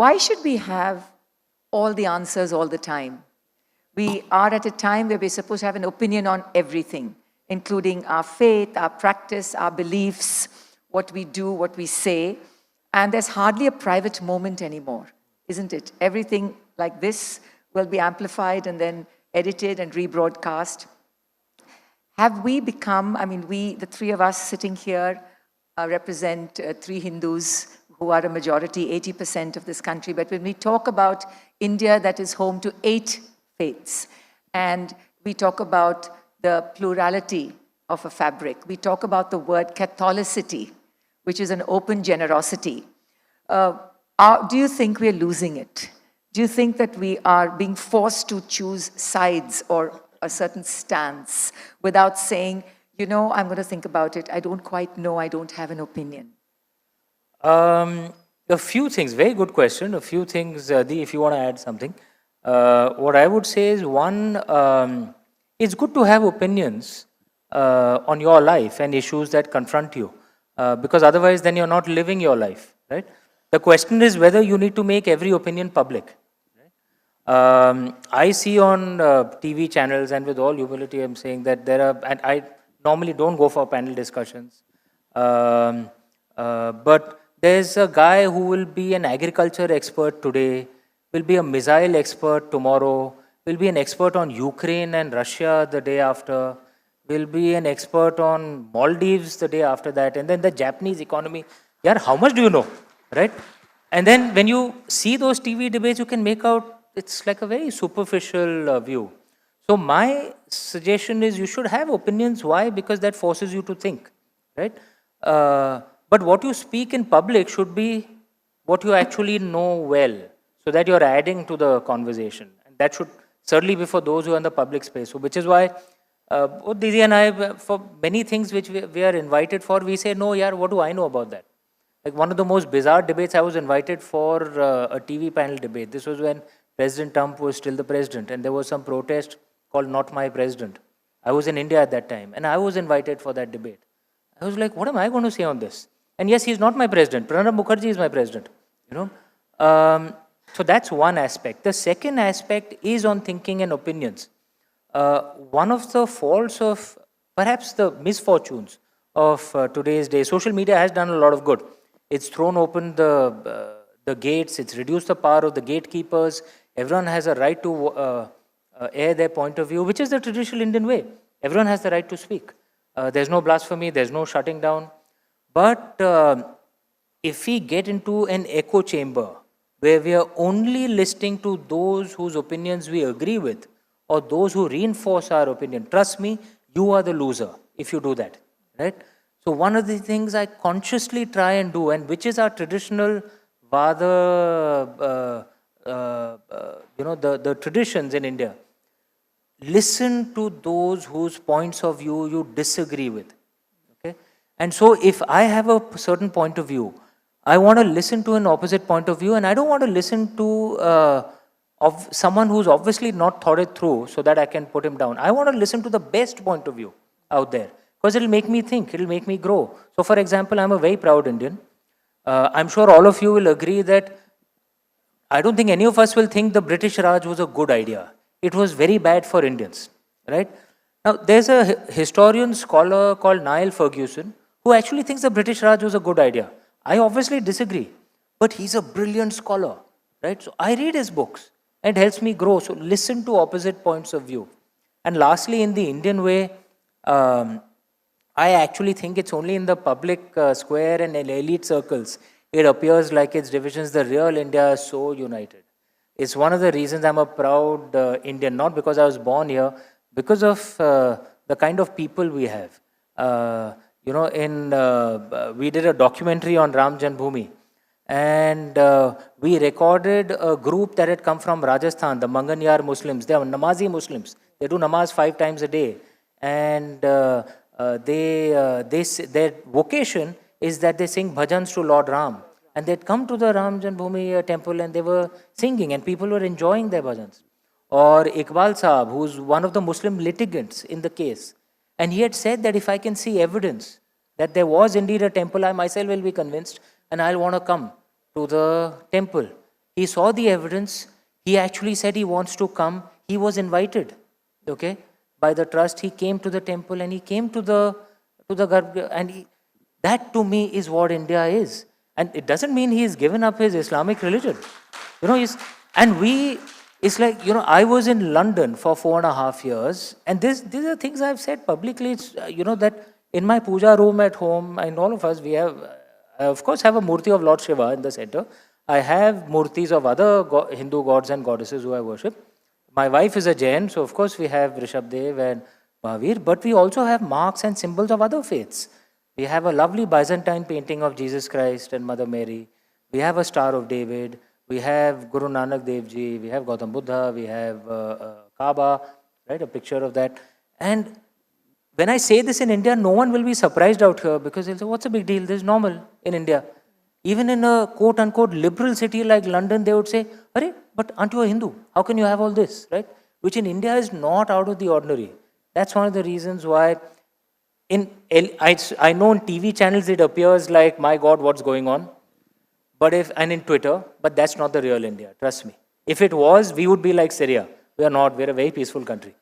Why should we have all the answers all the time? We are at a time where we're supposed to have an opinion on everything, including our faith, our practice, our beliefs, what we do, what we say. And there's hardly a private moment anymore, isn't it? Everything like this will be amplified and then edited and rebroadcast. Have we become, the three of us sitting here represent 3 Hindus who are a majority, 80% of this country. But when we talk about India that is home to 8 faiths, and we talk about the plurality of a fabric, we talk about the word Catholicity, which is an open generosity. Do you think we're losing it? Do you think that we are being forced to choose sides or a certain stance without saying, I'm going to think about it, I don't quite know, I don't have an opinion? A few things, very good question. A few things, Di, if you want to add something. What I would say is, one, it's good to have opinions on your life and issues that confront you, because otherwise then you're not living your life, right? The question is whether you need to make every opinion public. Right? I see on TV channels, and with all humility I'm saying that there are, and I normally don't go for panel discussions, but there's a guy who will be an agriculture expert today, will be a missile expert tomorrow, will be an expert on Ukraine and Russia the day after, will be an expert on Maldives the day after that, and then the Japanese economy. Yeah, how much do you know, right? And then when you see those TV debates, you can make out it's like a very superficial view. So my suggestion is you should have opinions. Why? Because that forces you to think, right? But what you speak in public should be what you actually know well, so that you're adding to the conversation. And that should certainly be for those who are in the public space. So which is why Didi and I, for many things which we are invited for, we say, no, yaar, what do I know about that? Like one of the most bizarre debates, I was invited for a TV panel debate. This was when President Trump was still the president, and there was some protest called Not My President. I was in India at that time, and I was invited for that debate. I was like, what am I going to say on this? And yes, he's not my president. Pranab Mukherjee is my president. So that's one aspect. The second aspect is on thinking and opinions. One of the faults of, perhaps the misfortunes of today's day, social media has done a lot of good. It's thrown open the gates, it's reduced the power of the gatekeepers. Everyone has a right to air their point of view, which is the traditional Indian way. Everyone has the right to speak. There's no blasphemy, there's no shutting down. But if we get into an echo chamber where we are only listening to those whose opinions we agree with, or those who reinforce our opinion, trust me, you are the loser if you do that, right? So one of the things I consciously try and do, and which is our traditional Vāda, the traditions in India, listen to those whose points of view you disagree with. Okay? And so if I have a certain point of view, I want to listen to an opposite point of view, and I don't want to listen to of someone who's obviously not thought it through so that I can put him down. I want to listen to the best point of view out there, because it'll make me think, it'll make me grow. So for example, I'm a very proud Indian. I'm sure all of you will agree that I don't think any of us will think the British Raj was a good idea. It was very bad for Indians, right? Now, there's a historian scholar called Niall Ferguson who actually thinks the British Raj was a good idea. I obviously disagree, but he's a brilliant scholar, right? So I read his books, and it helps me grow. So listen to opposite points of view. And lastly, in the Indian way, I actually think it's only in the public square and in elite circles it appears like its divisions. The real India is so united. It's one of the reasons I'm a proud Indian, not because I was born here, because of the kind of people we have. We did a documentary on Ram Janmabhoomi, and we recorded a group that had come from Rajasthan, the Manganyar Muslims. They are Namazi Muslims. They do namaz 5 times a day, and their vocation is that they sing bhajans to Lord Ram. And they'd come to the Ram Janmabhoomi temple and they were singing, and people were enjoying their bhajans. Or Iqbal Saab, who's one of the Muslim litigants in the case. And he had said that if I can see evidence that there was indeed a temple, I myself will be convinced and I'll want to come to the temple. He saw the evidence. He actually said he wants to come. He was invited, okay, by the trust. He came to the temple and he came to the Garbh, and that to me is what India is. And it doesn't mean he's given up his Islamic religion. It's like, I was in London for 4.5 years, and these are things I've said publicly. It's, that in my puja room at home, and all of us, we have, I of course have a murti of Lord Shiva in the center. I have murtis of other Hindu gods and goddesses who I worship. My wife is a Jain, so of course we have Rishabdev and Mahavir, but we also have marks and symbols of other faiths. We have a lovely Byzantine painting of Jesus Christ and Mother Mary. We have a Star of David. We have Guru Nanak Dev Ji. We have Gautam Buddha. We have Kaaba, right? A picture of that. And when I say this in India, no one will be surprised out here because they'll say, what's the big deal? This is normal in India. Even in a quote-unquote liberal city like London, they would say, Arey, but aren't you a Hindu? How can you have all this, right? Which in India is not out of the ordinary. That's one of the reasons why I know on TV channels it appears like, my God, what's going on? And in Twitter, but that's not the real India, trust me. If it was, we would be like Syria. We are not, we're a very peaceful country.